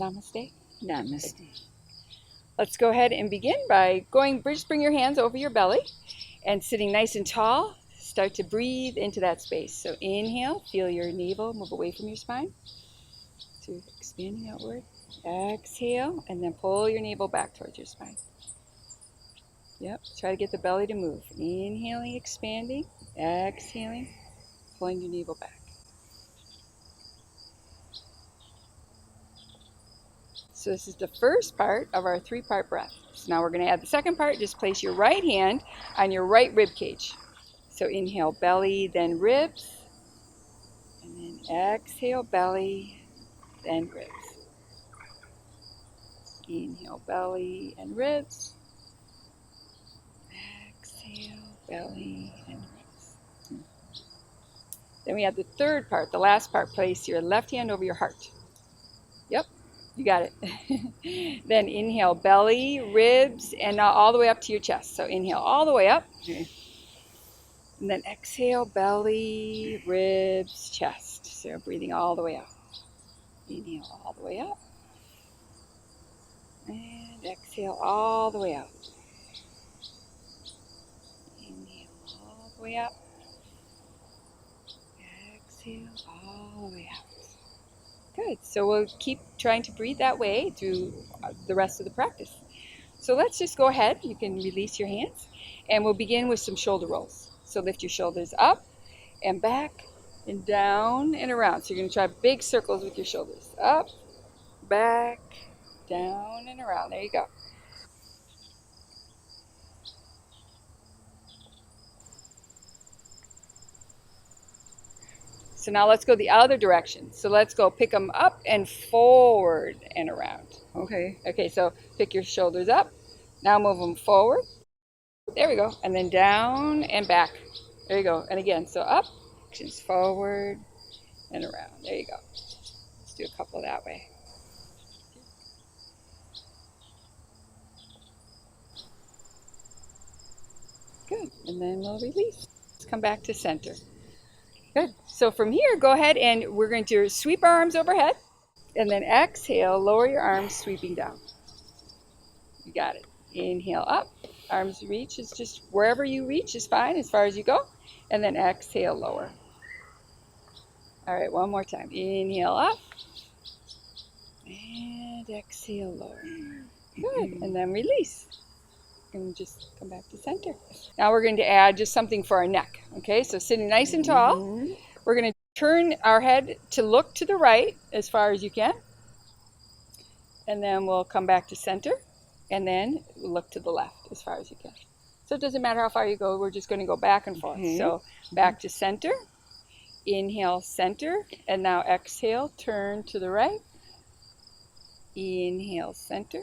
Namaste. Namaste. Let's go ahead and begin by just bring your hands over your belly and sitting nice and tall. Start to breathe into that space. So inhale, feel your navel move away from your spine. So expanding outward. Exhale, and then pull your navel back towards your spine. Yep, try to get the belly to move. Inhaling, expanding. Exhaling, pulling your navel back. So this is the first part of our 3-part breath. So now we're going to add the second part. Just place your right hand on your right rib cage. So inhale, belly, then ribs. And then exhale, belly, then ribs. Inhale, belly and ribs. Exhale, belly and ribs. Then we have the third part, the last part. Place your left hand over your heart. Yep, you got it. Then inhale, belly, ribs, and now all the way up to your chest. So inhale all the way up. Okay. And then exhale, belly, ribs, chest. So breathing all the way up. Inhale all the way up. And exhale all the way out. Inhale all the way up. Exhale all the way out. Good. So we'll keep trying to breathe that way through the rest of the practice. So let's just go ahead. You can release your hands. And we'll begin with some shoulder rolls. So lift your shoulders up and back and down and around. So you're going to try big circles with your shoulders. Up, back, down, and around. There you go. So now let's go the other direction. So let's go pick them up and forward and around. Okay. Okay, so pick your shoulders up. Now move them forward. There we go. And then down and back. There you go. And again, so up, actions forward and around. There you go. Let's do a couple that way. Good. And then we'll release. Let's come back to center. Good. So from here, go ahead and we're going to sweep our arms overhead. And then exhale, lower your arms, sweeping down. You got it. Inhale up. Arms reach is just wherever you reach is fine, as far as you go. And then exhale, lower. All right, one more time. Inhale up. And exhale, lower. Good. And then release. And just come back to center. Now we're going to add just something for our neck. Okay, so sitting nice and tall. We're going to turn our head to look to the right as far as you can. And then we'll come back to center. And then look to the left as far as you can. So it doesn't matter how far you go. We're just going to go back and forth. So back to center. Inhale, center. And now exhale, turn to the right. Inhale, center.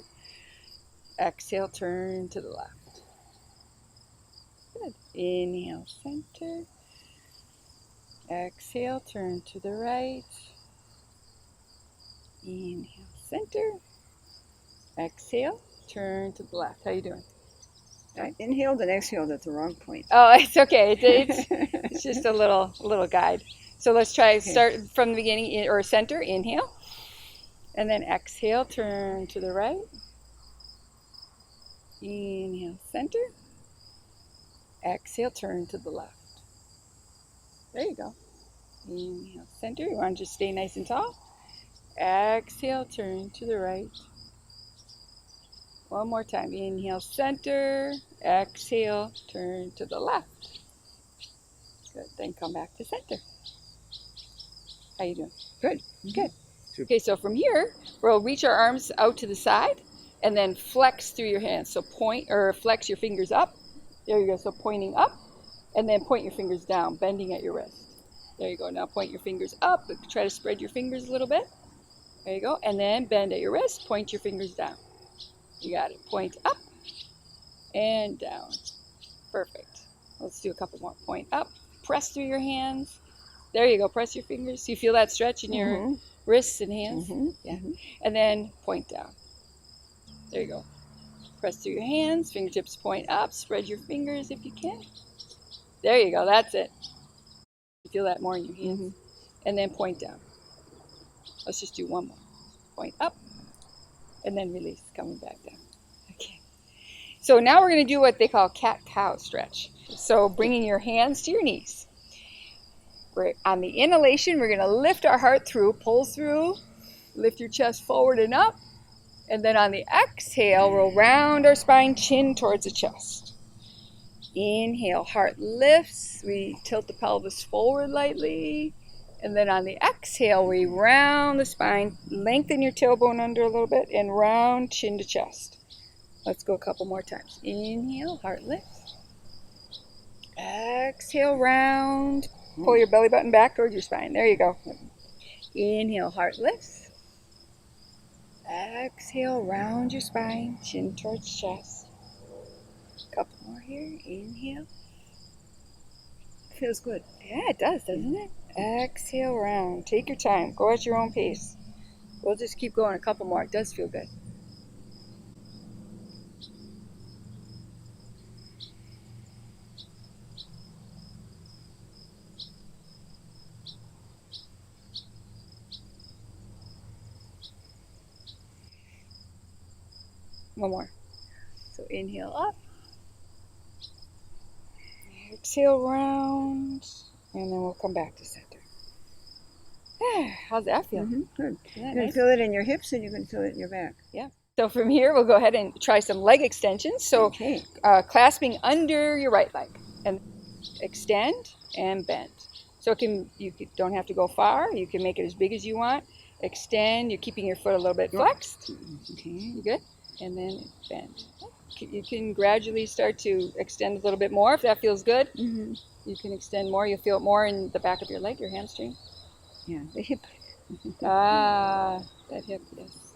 Exhale, turn to the left. Good. Inhale, center. Exhale, turn to the right. Inhale, center. Exhale, turn to the left. How you doing? I inhaled and exhaled at the wrong point. Oh, it's okay. It's just a little guide. So let's try start from the beginning or center. Inhale. And then exhale, turn to the right. Inhale, center. Exhale, turn to the left. There you go. Inhale, center. You want to just stay nice and tall. Exhale, turn to the right. One more time. Inhale, center. Exhale, turn to the left. Good. Then come back to center. How you doing? Good. Good. Okay, so from here, we'll reach our arms out to the side and then flex through your hands. So point or flex your fingers up. There you go. So pointing up and then point your fingers down, bending at your wrist. There you go. Now point your fingers up. Try to spread your fingers a little bit. There you go. And then bend at your wrist. Point your fingers down. You got it. Point up and down. Perfect. Let's do a couple more. Point up. Press through your hands. There you go. Press your fingers. So you feel that stretch in your wrists and hands? Yeah. And then point down. There you go. Press through your hands. Fingertips point up. Spread your fingers if you can. There you go. That's it. You feel that more in your hands. And then point down. Let's just do one more. Point up and then release, coming back down. Okay. So now we're going to do what they call cat-cow stretch. So bringing your hands to your knees. On the inhalation, we're going to lift our heart through, pull through, lift your chest forward and up. And then on the exhale, we'll round our spine, chin towards the chest. Inhale, heart lifts. We tilt the pelvis forward lightly. And then on the exhale, we round the spine, lengthen your tailbone under a little bit, and round chin to chest. Let's go a couple more times. Inhale, heart lifts. Exhale, round. Pull your belly button back towards your spine. There you go. Inhale, heart lifts. Exhale, round your spine, chin towards chest. Couple more here. Inhale. Feels good. Yeah, it does, doesn't it? Exhale, round. Take your time. Go at your own pace. We'll just keep going a couple more. It does feel good. One more. So inhale up. Exhale round. And then we'll come back to center. How's that feel? Mm-hmm. Good. Isn't that You can nice? feel it in your hips and you can feel it in your back. Yeah. So from here, we'll go ahead and try some leg extensions. So Okay. clasping under your right leg and extend and bend. So don't have to go far. You can make it as big as you want. Extend. You're keeping your foot a little bit flexed. Okay. You good? And then bend. You can gradually start to extend a little bit more if that feels good. Mm-hmm. You can extend more. You'll feel it more in the back of your leg, your hamstring. Yeah, the hip. That hip, yes.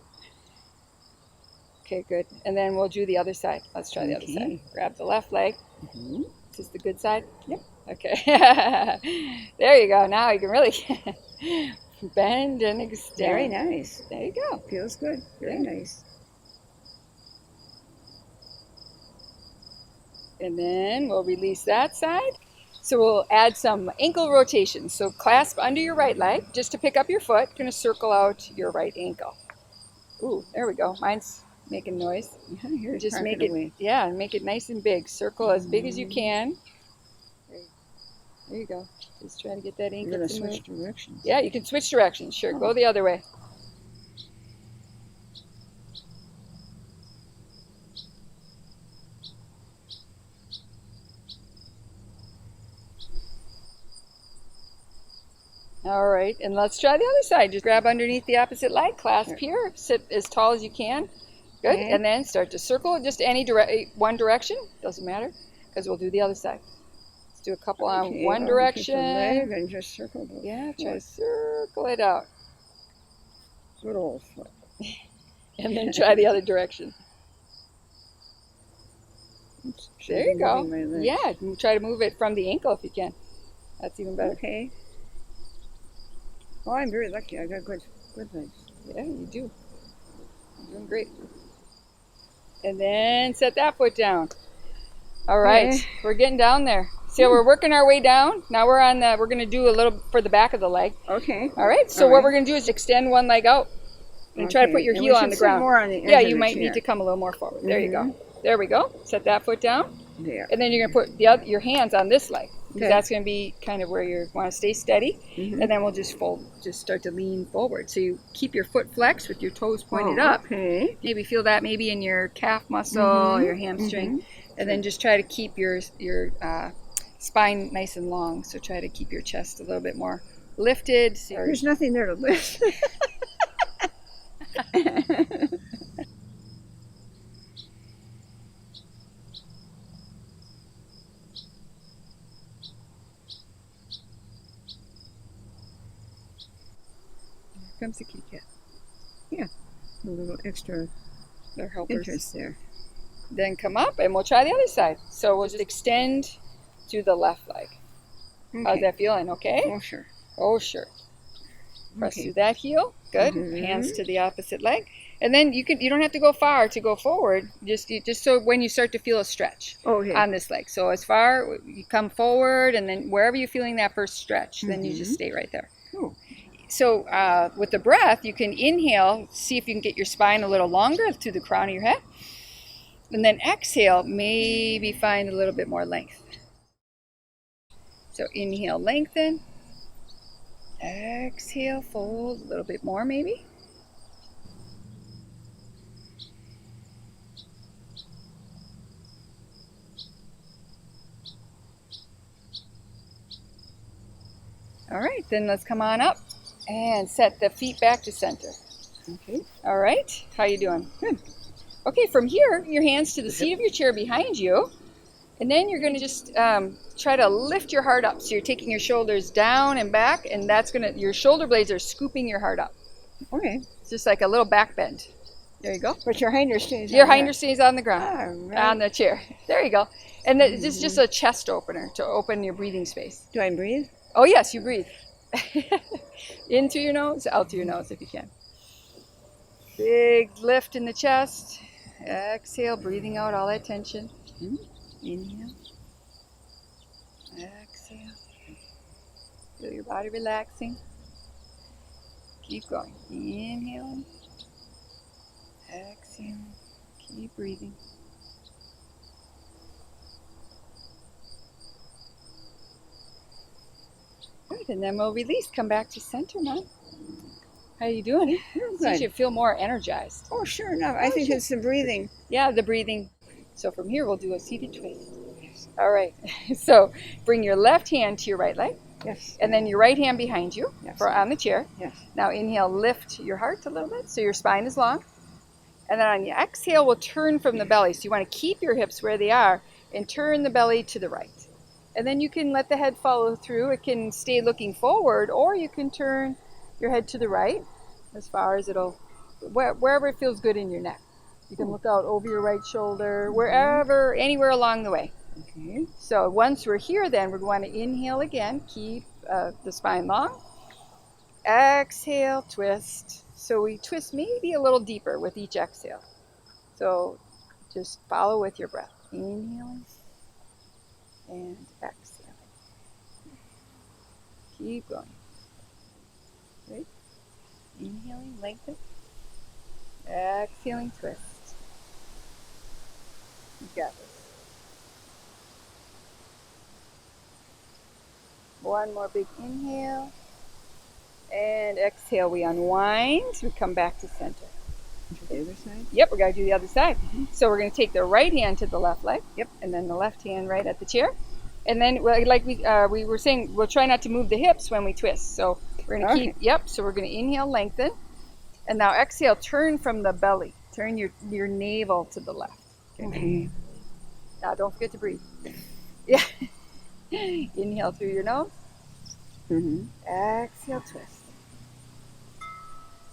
Okay, good. And then we'll do the other side. Let's try the other side. Grab the left leg. Mm-hmm. Is this the good side? Yep. Okay. There you go. Now you can really bend and extend. Very nice. There you go. Feels good. Very nice. And then we'll release that side. So we'll add some ankle rotations. So clasp under your right leg just to pick up your foot. You're going to circle out your right ankle. Ooh, there we go. Mine's making noise. Yeah, here, Just make it, away. yeah, make it nice and big. Circle as big as you can. There you go. Just try to get that ankle You're going to to move. switch directions. Yeah, you can switch directions. Sure, go the other way. All right, and let's try the other side. Just grab underneath the opposite leg, clasp here, sit as tall as you can. Good, Okay. and then start to circle just one direction. Doesn't matter, because we'll do the other side. Let's do a couple on Okay, one Keep direction. the leg and just circle the Yeah, try to foot. circle it out. Good old foot. And then try the other direction. Oops, There you go. moving my leg. Yeah, try to move it from the ankle if you can. That's even better. Okay. Oh, I'm very lucky. I got good legs. Yeah, you do. You're doing great. And then set that foot down. All right, Okay. we're getting down there. So we're working our way down. Now we're going to do a little for the back of the leg. Okay. All right, so what we're going to do is extend one leg out and try to put your And heel we on should the sit ground. more on the edge Yeah, of you the might chair. need to come a little more forward. There you go. There we go. Set that foot down. There. And then you're going to put your hands on this leg. Because Okay. that's going to be kind of where you want to stay steady. Mhm. And then we'll just start to lean forward. So you keep your foot flexed with your toes pointed up. Okay. Maybe feel that maybe in your calf muscle, your hamstring. And then just try to keep your spine nice and long. So try to keep your chest a little bit more lifted. So There's nothing there to lift. Here comes the kitty cat. Yeah. A little extra They're helpers. interest there. Then come up and we'll try the other side. So we'll just extend to the left leg. How's Okay. that feeling? Okay? Oh, sure. Oh, sure. Press Okay. through that heel. Good. Mhm. Hands to the opposite leg. And then you don't have to go far to go forward. Just so when you start to feel a stretch Okay. on this leg. So as far you come forward, and then wherever you're feeling that first stretch, then you just stay right there. Cool. So with the breath, you can inhale, see if you can get your spine a little longer to the crown of your head. And then exhale, maybe find a little bit more length. So inhale, lengthen. Exhale, fold a little bit more maybe. All right, then let's come on up and set the feet back to center. Okay. All right, how you doing? Good. Okay, from here, your hands to the seat of your chair behind you, and then you're going to just try to lift your heart up. So you're taking your shoulders down and back, and that's going to, your shoulder blades are scooping your heart up. Okay. It's just like a little back bend. There you go. But your hinder stays Your on hinder there. stays on the ground, All right. on the chair. There you go. And this is just a chest opener to open your breathing space. Do I breathe? Oh, yes, you breathe. In through your nose, out through your nose if you can. Big lift in the chest. Exhale, breathing out all that tension. Inhale. Exhale. Feel your body relaxing. Keep going. Inhaling. Exhaling. Keep breathing. Good, and then we'll release. Come back to center now. How you doing? Good. You feel more energized. Oh, sure enough. I think it's the breathing. Yeah, the breathing. So from here, we'll do a seated twist. All right. So bring your left hand to your right leg, Yes. and then your right hand behind you Yes. on the chair. Yes. Now inhale, lift your heart a little bit so your spine is long. And then on your exhale, we'll turn from the belly. So you want to keep your hips where they are and turn the belly to the right. And then you can let the head follow through. It can stay looking forward, or you can turn your head to the right as far as wherever it feels good in your neck. You can look out over your right shoulder, wherever, anywhere along the way. Okay. So once we're here, then we're going to inhale again. Keep the spine long. Exhale, twist. So we twist maybe a little deeper with each exhale. So just follow with your breath. Inhaling and exhaling. Keep going. Right? Inhaling, lengthen. Exhaling, twist. You got this. One more big inhale. And exhale, we unwind. We come back to center. To the other side? Yep, we're going to do the other side. So we're going to take the right hand to the left leg. Yep. And then the left hand right at the chair. And then, like we were saying, we'll try not to move the hips when we twist. So we're going to keep, yep. So we're going to inhale, lengthen. And now exhale, turn from the belly. Turn your navel to the left. Okay. Now don't forget to breathe. Yeah. Inhale through your nose. Exhale, twist.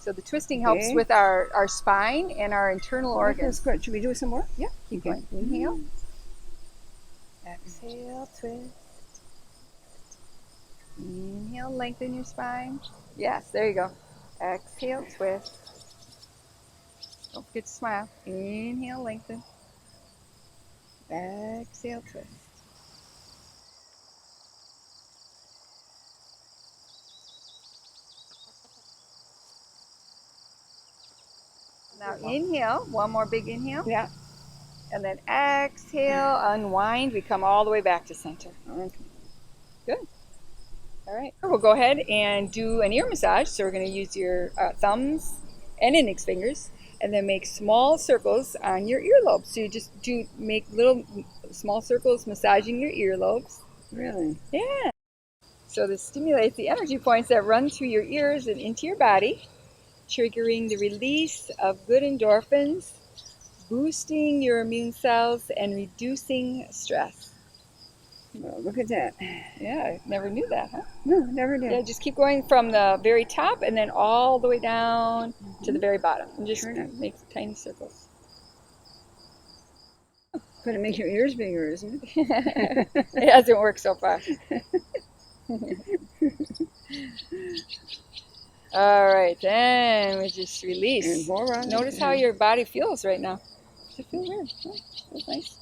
So the twisting helps with our spine and our internal organs. That's good. Should we do some more? Yeah, keep going. Inhale. Exhale, twist. Inhale, lengthen your spine. Yes, there you go. Exhale, twist. Don't forget to smile. Inhale, lengthen. Exhale, twist. Now inhale, one more big inhale. Yeah. And then exhale, unwind. We come all the way back to center. Okay. Good. All right. We'll go ahead and do an ear massage. So we're going to use your thumbs and index fingers, and then make small circles on your earlobes. So you just make little small circles massaging your earlobes. Really? Yeah. So this stimulates the energy points that run through your ears and into your body, triggering the release of good endorphins, boosting your immune cells, and reducing stress. Well, look at that. Yeah, I never knew that, huh? No, never did. Yeah, just keep going from the very top and then all the way down to the very bottom. And just make tiny circles. Gonna make your ears bigger, isn't it? It hasn't worked so far. All right, then we just release. Notice how your body feels right now. Does it feel weird? Oh, feels nice.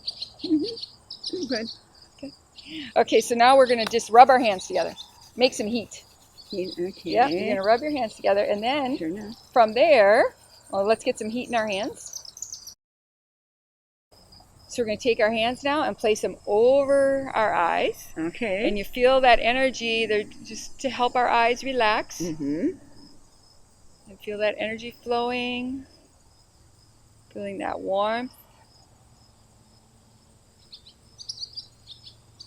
Good. Okay, so now we're going to just rub our hands together. Make some heat. Okay. Yeah, you're going to rub your hands together. And then Sure enough. from there, well, let's get some heat in our hands. So we're going to take our hands now and place them over our eyes. Okay. And you feel that energy there just to help our eyes relax. Mm-hmm. And feel that energy flowing. Feeling that warmth.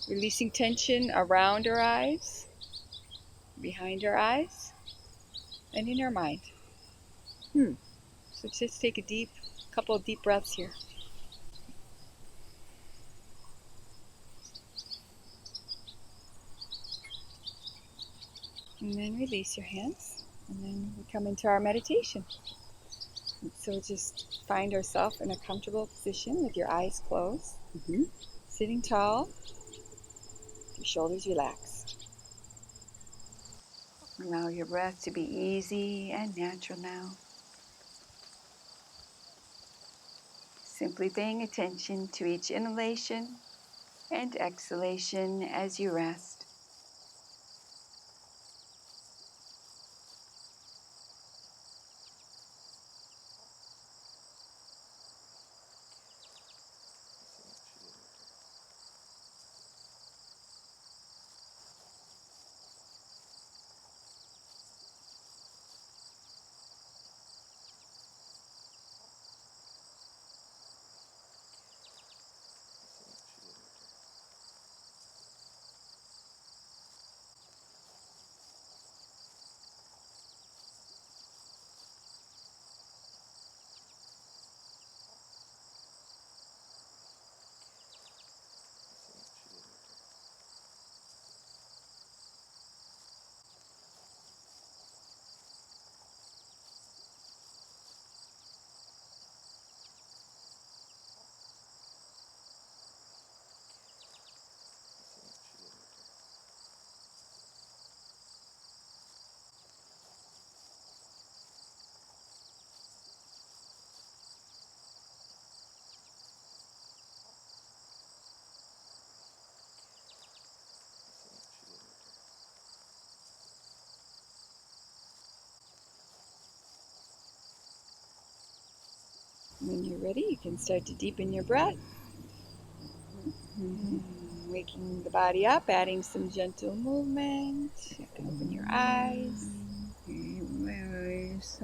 Releasing tension around our eyes, behind our eyes, and in our mind. So just take a couple of deep breaths here. And then release your hands. And then we come into our meditation. So just find ourselves in a comfortable position with your eyes closed. Mm-hmm. Sitting tall. Your shoulders relaxed. Allow your breath to be easy and natural now. Simply paying attention to each inhalation and exhalation as you rest. When you're ready, you can start to deepen your breath. Waking the body up, adding some gentle movement. You can open your eyes. My eyes.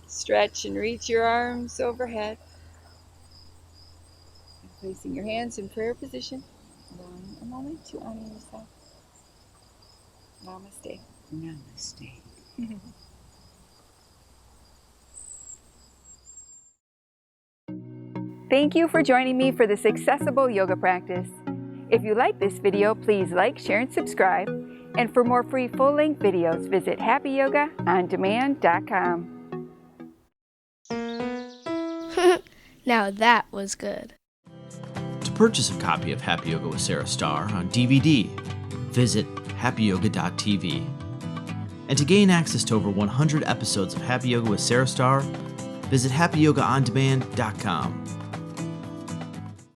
Stretch and reach your arms overhead. And placing your hands in prayer position. Allowing a moment to honor yourself. Namaste. Namaste. Thank you for joining me for this accessible yoga practice. If you like this video, please like, share, and subscribe. And for more free full-length videos, visit happyyogaondemand.com. Now that was good. To purchase a copy of Happy Yoga with Sarah Starr on DVD, visit happyyoga.tv. And to gain access to over 100 episodes of Happy Yoga with Sarah Starr, visit happyyogaondemand.com.